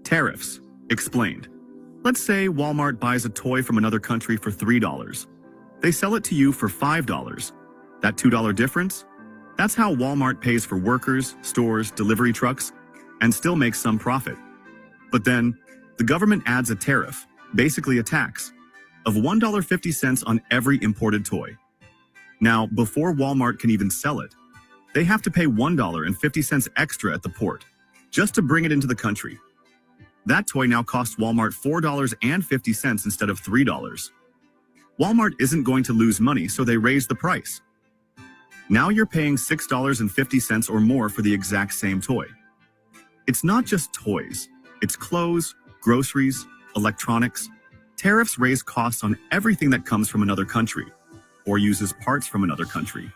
Tariffs. Explained. Let's say Walmart buys a toy from another country for $3. They sell it to you for $5. That $2 difference? That's how Walmart pays for workers, stores, delivery trucks, and still makes some profit. But then, the government adds a tariff, basically a tax, of $1.50 on every imported toy. Now, before Walmart can even sell it, they have to pay $1.50 extra at the port, just to bring it into the country. That toy now costs Walmart $4.50 instead of $3. Walmart isn't going to lose money, so they raise the price. Now you're paying $6.50 or more for the exact same toy. It's not just toys. It's clothes, groceries, electronics. Tariffs raise costs on everything that comes from another country or uses parts from another country.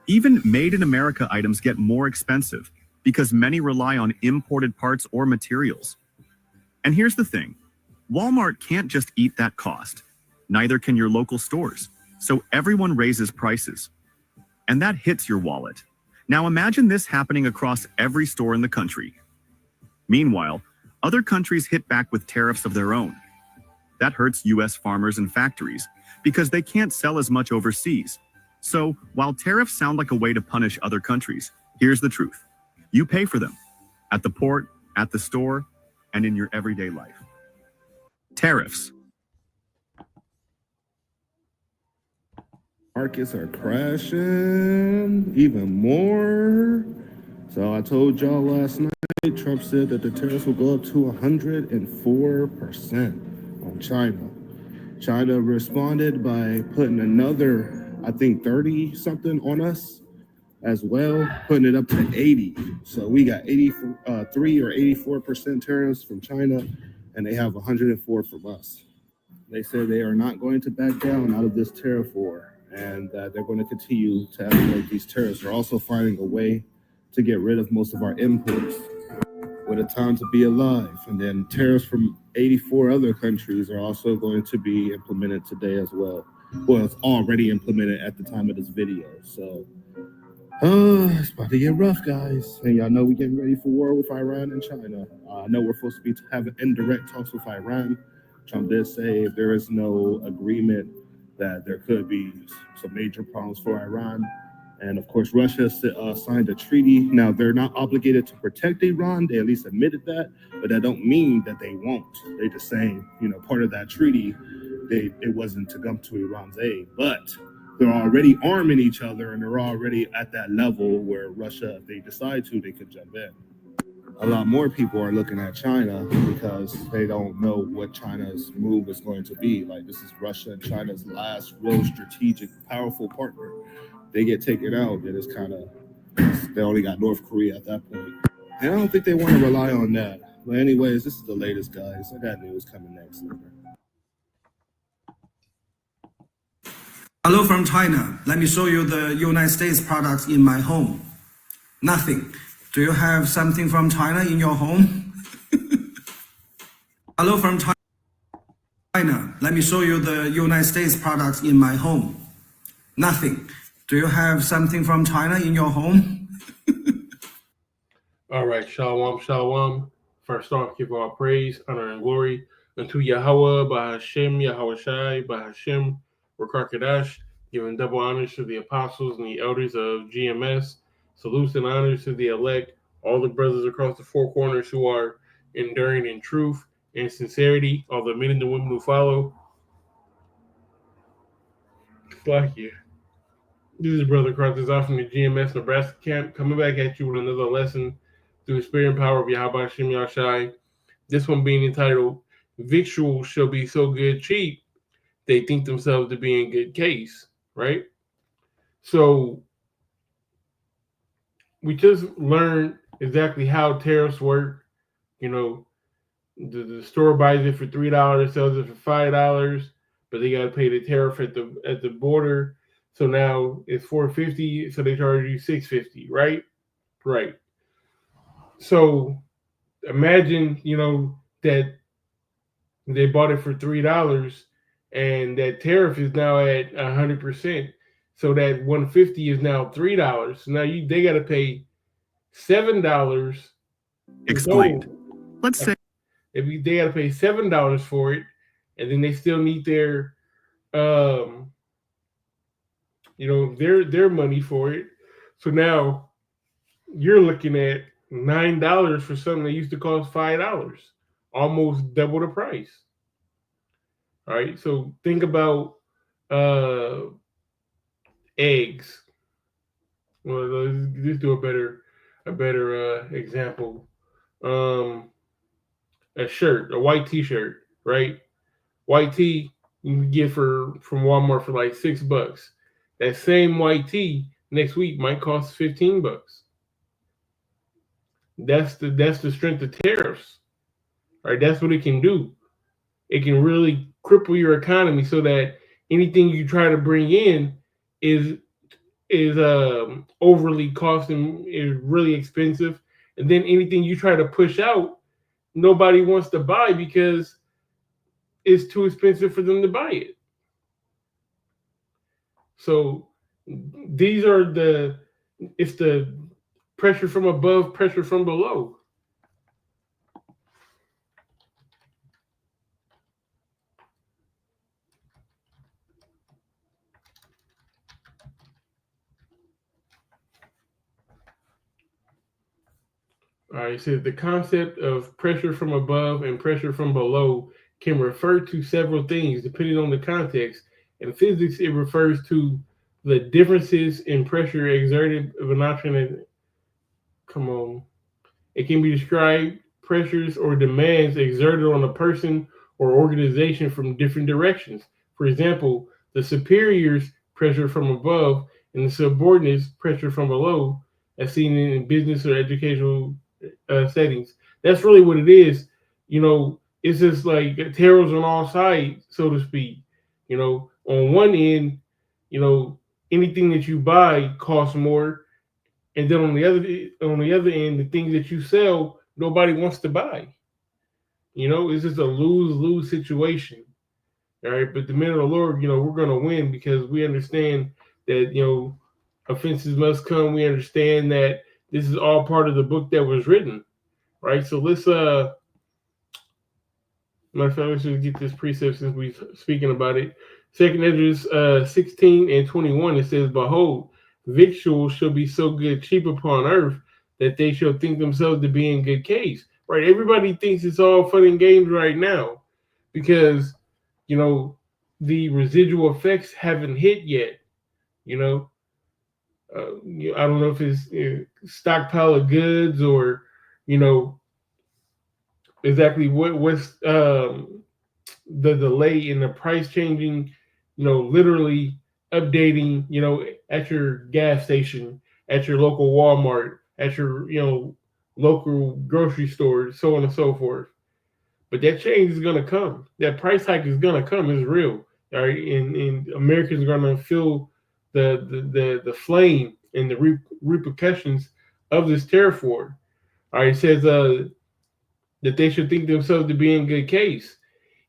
Even made-in-America items get more expensive because many rely on imported parts or materials. And here's the thing. Walmart can't just eat that cost. Neither can your local stores. So everyone raises prices. And that hits your wallet. Now imagine this happening across every store in the country. Meanwhile, other countries hit back with tariffs of their own. That hurts US farmers and factories because they can't sell as much overseas. So, while tariffs sound like a way to punish other countries, here's the truth. You pay for them. At the port, at the store, and in your everyday life. Tariffs. Markets are crashing even more. So I told y'all last night, Trump said that the tariffs will go up to 104% on China. China responded by putting another, I think 30 something on us as well, putting it up to 80. So we got 83 or 84% tariffs from China, and they have 104 from us. They said they are not going to back down out of this tariff war, and that they're going to continue to escalate these tariffs. They're also finding a way to get rid of most of our imports. What a time to be alive. And then tariffs from 84 other countries are also going to be implemented today as well. Well, it's already implemented at the time of this video. So, it's about to get rough, guys. And y'all know we're getting ready for war with Iran and China. I know we're supposed to be having indirect talks with Iran. Trump did say if there is no agreement that there could be some major problems for Iran. And of course, Russia signed a treaty. Now, they're not obligated to protect Iran. They at least admitted that, but that don't mean that they won't. They're just saying, part of that treaty, it wasn't to come to Iran's aid. But they're already arming each other, and they're already at that level where Russia, if they decide to, they could jump in. A lot more people are looking at China because they don't know what China's move is going to be. Like, this is Russia and China's last real strategic, powerful partner. They get taken out, then it's kind of, they only got North Korea at that point. And I don't think they want to rely on that. But anyways, this is the latest, guys. I got news coming next later. Hello from China. Let me show you the United States products in my home. Nothing. Do you have something from China in your home? Hello from China. Let me show you the United States products in my home. Nothing. Do you have something from China in your home? All right, shalom, shalom. First off, give all praise, honor, and glory unto Yahweh, Bahashem, Yahweh Shai, Bahashem, Rakakadash, giving double honors to the apostles and the elders of GMS. Salutes and honors to the elect, all the brothers across the four corners who are enduring in truth and sincerity, all the men and the women who follow. Fuck you. This is Brother Carthus off from the GMS Nebraska camp, coming back at you with another lesson through the spirit and power of Yahweh Hashem Yahshai. This one being entitled, Victuals Shall Be So Good Cheap, They Think Themselves to Be in Good Case, right? So, we just learned exactly how tariffs work. The store buys it for $3, sells it for $5, but they got to pay the tariff at the border. So now it's $4.50, so they charge you $6.50, right? Right. So imagine, that they bought it for $3, and that tariff is now at 100%. So that $1.50 is now $3. So now they got to pay $7. Explained. Let's say They got to pay $7 for it, and then they still need their their money for it. So now you're looking at $9 for something that used to cost $5, almost double the price. All right, so think about uh, eggs. Well, let's do a better example. Um, a white T-shirt, right? White tee you can get from Walmart for like $6. That same white tee next week might cost $15. That's the strength of tariffs. Right? That's what it can do. It can really cripple your economy so that anything you try to bring in is overly costing, is really expensive, and then anything you try to push out, nobody wants to buy because it's too expensive for them to buy it. So these are it's the pressure from above, pressure from below. All right, it says the concept of pressure from above and pressure from below can refer to several things depending on the context. In physics, it refers to the differences in pressure exerted of an object. Come on. It can be described pressures or demands exerted on a person or organization from different directions. For example, the superior's pressure from above and the subordinate's pressure from below, as seen in business or educational settings. That's really what it is. It's just like tails on all sides, so to speak. On one end, anything that you buy costs more, and then on the other end, the things that you sell, nobody wants to buy. It's just a lose-lose situation. All right. But the men of the Lord, we're gonna win because we understand that, offenses must come. We understand that this is all part of the book that was written. Right. So let's matter of fact, let's just get this precept since we're speaking about it. Second Ezra 16 and 21, it says, "Behold, victuals shall be so good cheap upon earth that they shall think themselves to be in good case." Right? Everybody thinks it's all fun and games right now because, the residual effects haven't hit yet. I don't know if it's stockpile of goods or, exactly what's the delay in the price changing, literally updating, at your gas station, at your local Walmart, at your, local grocery store, so on and so forth. But that change is going to come. That price hike is going to come. It's real. All right. And Americans are going to feel the flame and the repercussions of this tariff war. All right. It says that they should think themselves to be in good case.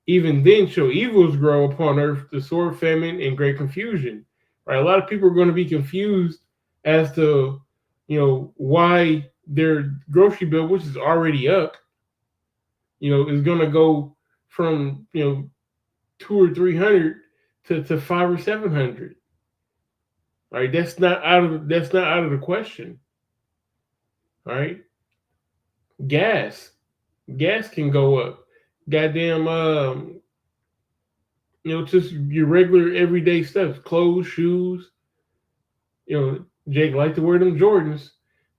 Even then shall evils grow upon earth, the sword, famine, and great confusion. Right? A lot of people are going to be confused as to, why their grocery bill, which is already up, is going to go from, 200 or 300 to 500 or 700. All right, that's not out of the question. All right, gas can go up. Goddamn, just your regular everyday stuff, clothes, shoes. Jake liked to wear them Jordans.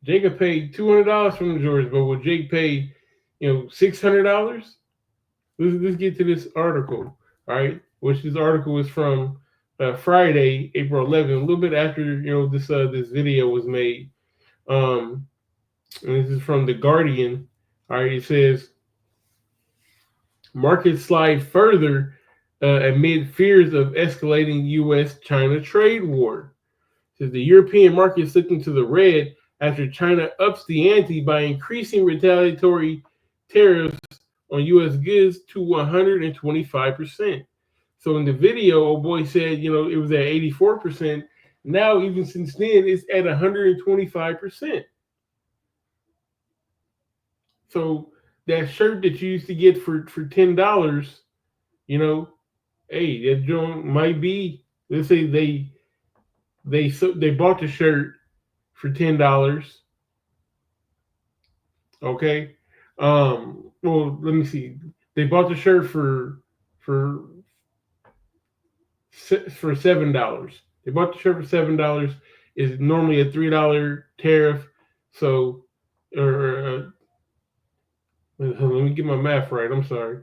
Jacob paid $200 from the Jordans, but will Jake pay, $600? Let's get to this article, all right? Which this article is from Friday, April 11th, a little bit after this video was made. And this is from the Guardian. All right, it says markets slide further amid fears of escalating U.S.-China trade war. It says the European market slipped into the red after China ups the ante by increasing retaliatory tariffs on U.S. goods to 125%. So in the video, old boy said, it was at 84%. Now, even since then, it's at 125%. So that shirt that you used to get for $10, you know, hey, that joint might be. Let's say they bought the shirt for $10. Okay. Well, let me see. They bought the shirt for for $7. They bought the shirt for $7. Is normally a $3 tariff. So, or let me get my math right. I'm sorry.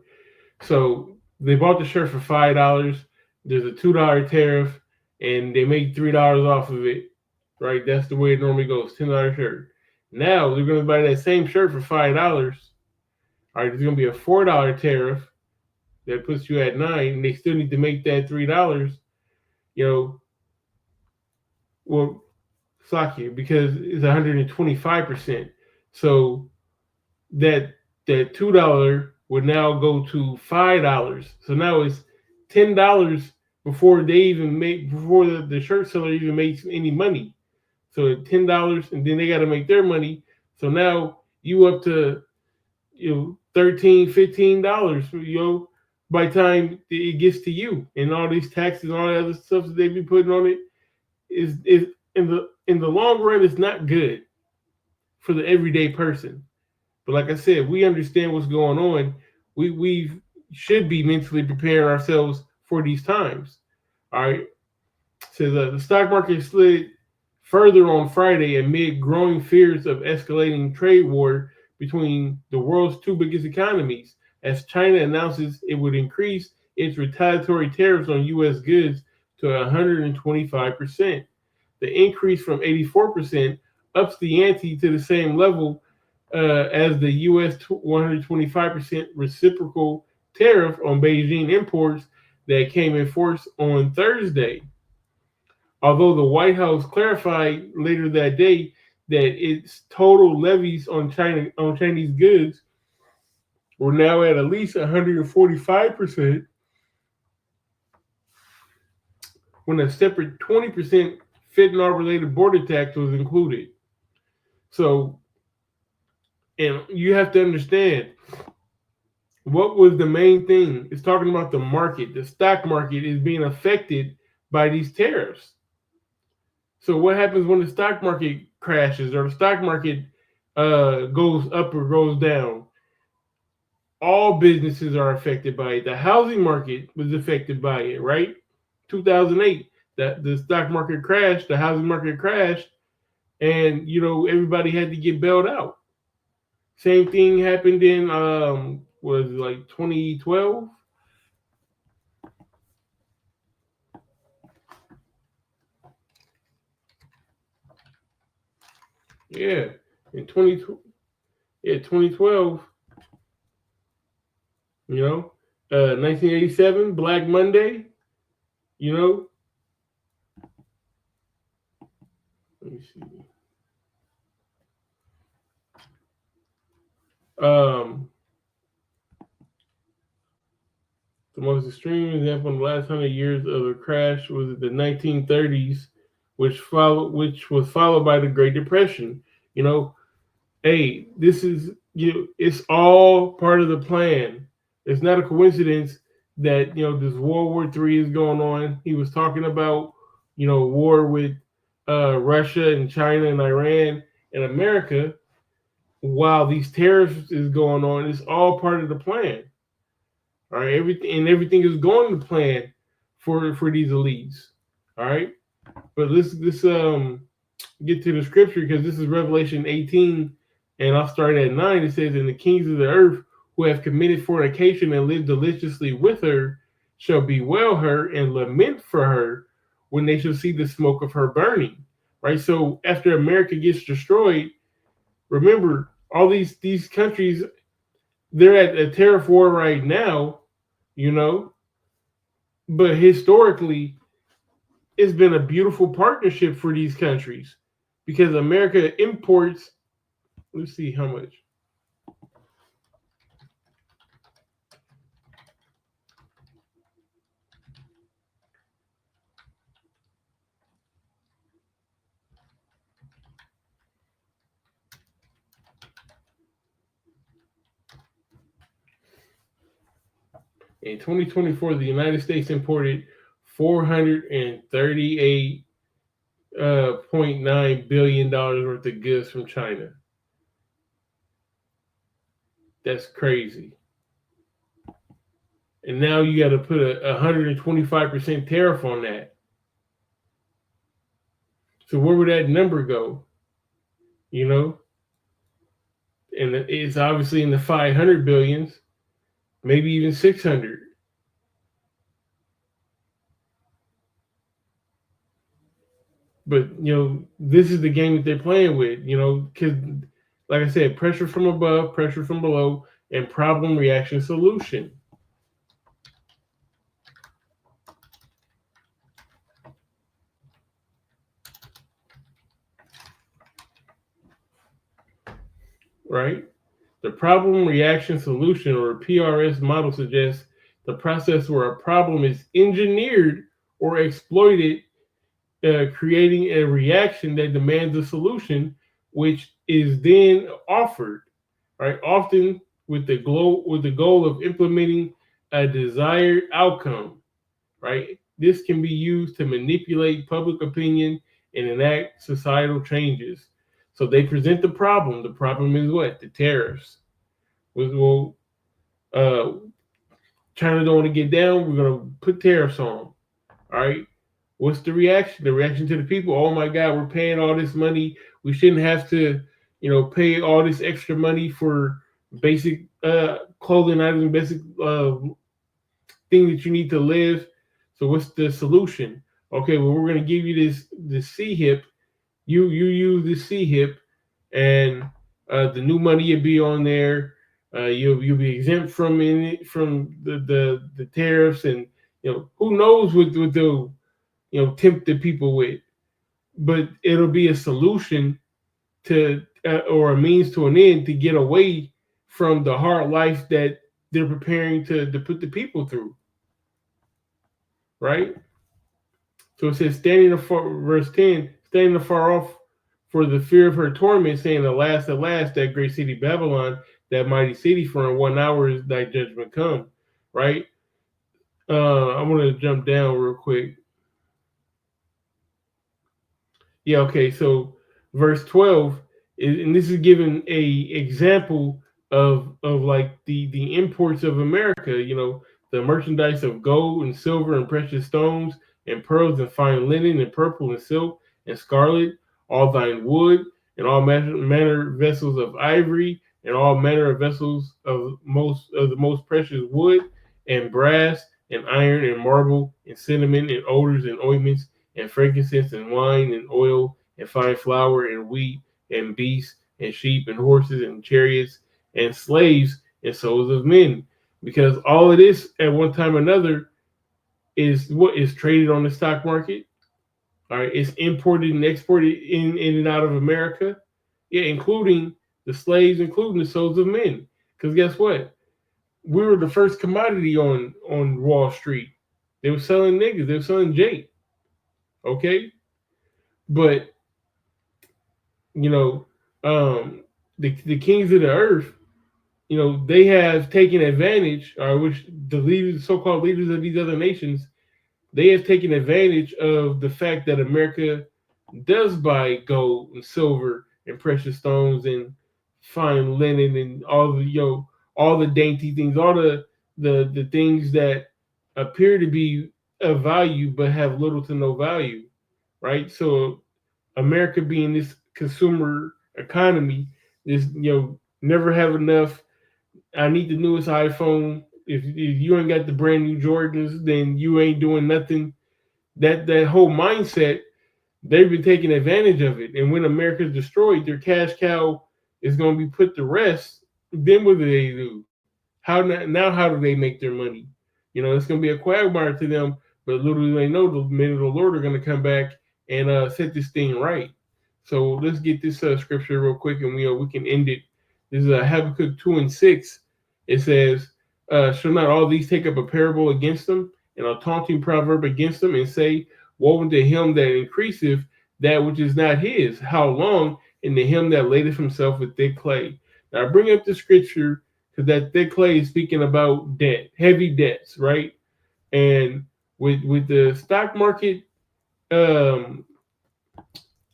So they bought the shirt for $5. There's a $2 tariff, and they make $3 off of it. Right? That's the way it normally goes. $10 shirt. Now they're going to buy that same shirt for $5. All right, there's going to be a $4 tariff that puts you at 9, and they still need to make that $3. You know, well, Saki, because it's 125%. So that $2 would now go to $5. So now it's $10 before they even make before the shirt seller even makes any money. So $10, and then they got to make their money. So now you up to $13, $15, by the time it gets to you, and all these taxes and all that other stuff that they be putting on it is in the long run, it's not good for the everyday person. But like I said, we understand what's going on. We should be mentally preparing ourselves for these times. All right. So the stock market slid further on Friday amid growing fears of escalating trade war between the world's two biggest economies, as China announces it would increase its retaliatory tariffs on U.S. goods to 125%. The increase from 84% ups the ante to the same level as the U.S. 125% reciprocal tariff on Beijing imports that came in force on Thursday. Although the White House clarified later that day that its total levies on Chinese goods were now at least 145%, when a separate 20% fentanyl-related border tax was included. So, and you have to understand, what was the main thing? It's talking about the market. The stock market is being affected by these tariffs. So what happens when the stock market crashes or the stock market goes up or goes down? All businesses are affected by it. The housing market was affected by it, right? 2008, that the stock market crashed, the housing market crashed, and everybody had to get bailed out. Same thing happened in was it like 2012? Yeah, in 2012, 1987, Black Monday, you know. Let me see. Um, the most extreme example in the last 100 years of a crash was the 1930s, which was followed by the Great Depression. You know, hey, this is it's all part of the plan. It's not a coincidence that this World War III is going on. He was talking about war with Russia and China and Iran and America while these tariffs is going on. It's all part of the plan. All right, everything is going to plan for these elites. All right, but let's get to the scripture, because this is Revelation 18, and I'll start at 9. It says, "And the kings of the earth who have committed fornication and lived deliciously with her shall bewail her and lament for her when they shall see the smoke of her burning." Right. So after America gets destroyed, remember all these countries, they're at a tariff war right now, but historically it's been a beautiful partnership for these countries because America imports. Let's see how much. In 2024, the United States imported $438.9 billion worth of goods from China. That's crazy. And now you got to put a 125% tariff on that. So where would that number go? You know, and it's obviously in the 500 billions, maybe even 600. But this is the game that they're playing with. Because like I said, pressure from above, pressure from below, and problem, reaction, solution. Right? The problem, reaction, solution, or PRS model suggests the process where a problem is engineered or exploited, creating a reaction that demands a solution, which is then offered, right? Often with the goal of implementing a desired outcome, right? This can be used to manipulate public opinion and enact societal changes. So they present the problem. The problem is what? The tariffs. Well, China don't want to get down. We're gonna put tariffs on them. All right. What's the reaction? The reaction to the people, oh my God, we're paying all this money. We shouldn't have to, pay all this extra money for basic clothing items, basic thing that you need to live. So what's the solution? Okay, well, we're gonna give you this CHIP. You use this CHIP, and the new money will be on there. You'll be exempt from the tariffs, and who knows what they'll tempt the people with, but it'll be a solution to or a means to an end to get away from the hard life that they're preparing to put the people through, right? So it says, verse 10, standing afar off for the fear of her torment, saying, alas, that great city Babylon, that mighty city, for in 1 hour is thy judgment come, right? I'm going to jump down real quick. Yeah, okay. So verse 12, and this is given a example of like the imports of America, the merchandise of gold and silver and precious stones and pearls and fine linen and purple and silk and scarlet, all thine wood and all manner vessels of ivory and all manner of vessels of the most precious wood and brass and iron and marble and cinnamon and odors and ointments and frankincense and wine and oil and fine flour and wheat and beasts and sheep and horses and chariots and slaves and souls of men. Because all of this at one time or another is what is traded on the stock market. All right, it's imported and exported in and out of America, yeah, including the slaves, including the souls of men. Because guess what? We were the first commodity on Wall Street. They were selling niggas. They were selling Jake. Okay, but the kings of the earth, they have taken advantage, or which the leaders, so-called leaders of these other nations, they have taken advantage of the fact that America does buy gold and silver and precious stones and fine linen and all the dainty things, all the things that appear to be of value but have little to no value, right? So America being this consumer economy, this never have enough. I need the newest iPhone. If you ain't got the brand new Jordans, then you ain't doing nothing. That whole mindset, they've been taking advantage of it. And when America's destroyed, their cash cow is going to be put to rest. Then what do they do? How do they make their money? It's going to be a quagmire to them. But little do they know, the men of the Lord are going to come back and set this thing right. So let's get this scripture real quick, and we can end it. This is Habakkuk 2:6. It says, "Shall not all these take up a parable against them, and a taunting proverb against them, and say, Woe unto him that increaseth that which is not his? How long? And to him that ladeth himself with thick clay." Now I bring up the scripture because that thick clay is speaking about debt, heavy debts, right? And with the stock market um,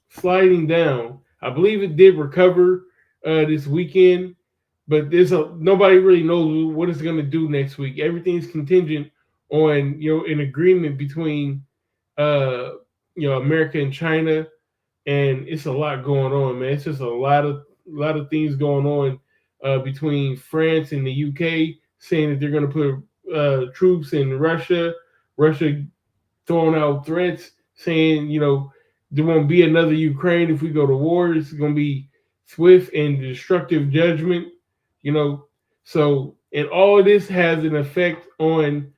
sliding down, I believe it did recover this weekend, but nobody really knows what it's going to do next week. Everything's contingent on an agreement between uh, America and China, and it's a lot going on, man. It's just a lot of things going on between France and the UK, saying that they're going to put troops in Russia. Russia throwing out threats, saying there won't be another Ukraine if we go to war. It's going to be swift and destructive judgment. You know, so and all of this has an effect on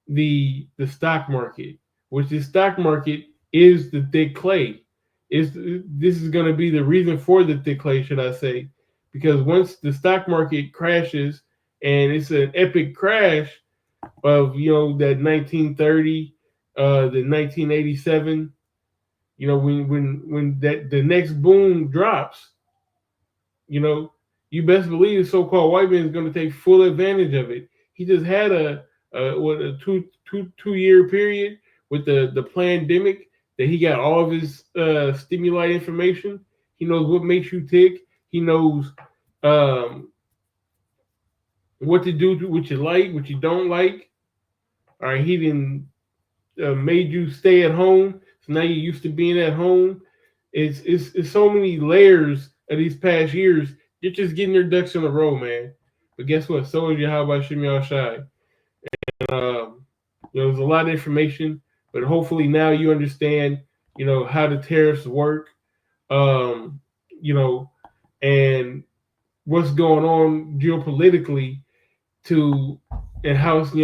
the stock market, which the stock market is the thick clay. This is going to be the reason for the thick clay, should I say? Because once the stock market crashes, and it's an epic crash of that 1930, the 1987, when that the next boom drops, you best believe the so-called white man is going to take full advantage of it. He just had a two-year period with the pandemic that he got all of his stimuli information. He knows what makes you tick. He knows what to do, what you like, what you don't like. All right, he didn't made you stay at home, so now you're used to being at home. It's so many layers of these past years. You're just getting your ducks in a row, man. But guess what? So is your how about Shimmy Shai. There's a lot of information, but hopefully now you understand, how the tariffs work, um, you know, and what's going on geopolitically to and how the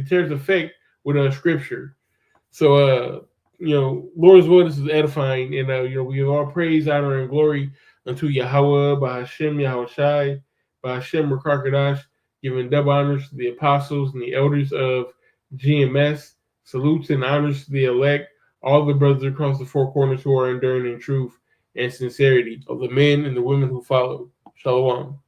tariffs affect with scripture. So Lord's word is edifying, and we give all praise, honor, and glory unto Yahweh, by Hashem, Yahweh Shai, by Hashem Rakakadash, giving double honors to the apostles and the elders of GMS, salutes and honors to the elect, all the brothers across the four corners who are enduring in truth and sincerity, of the men and the women who follow. Shalom.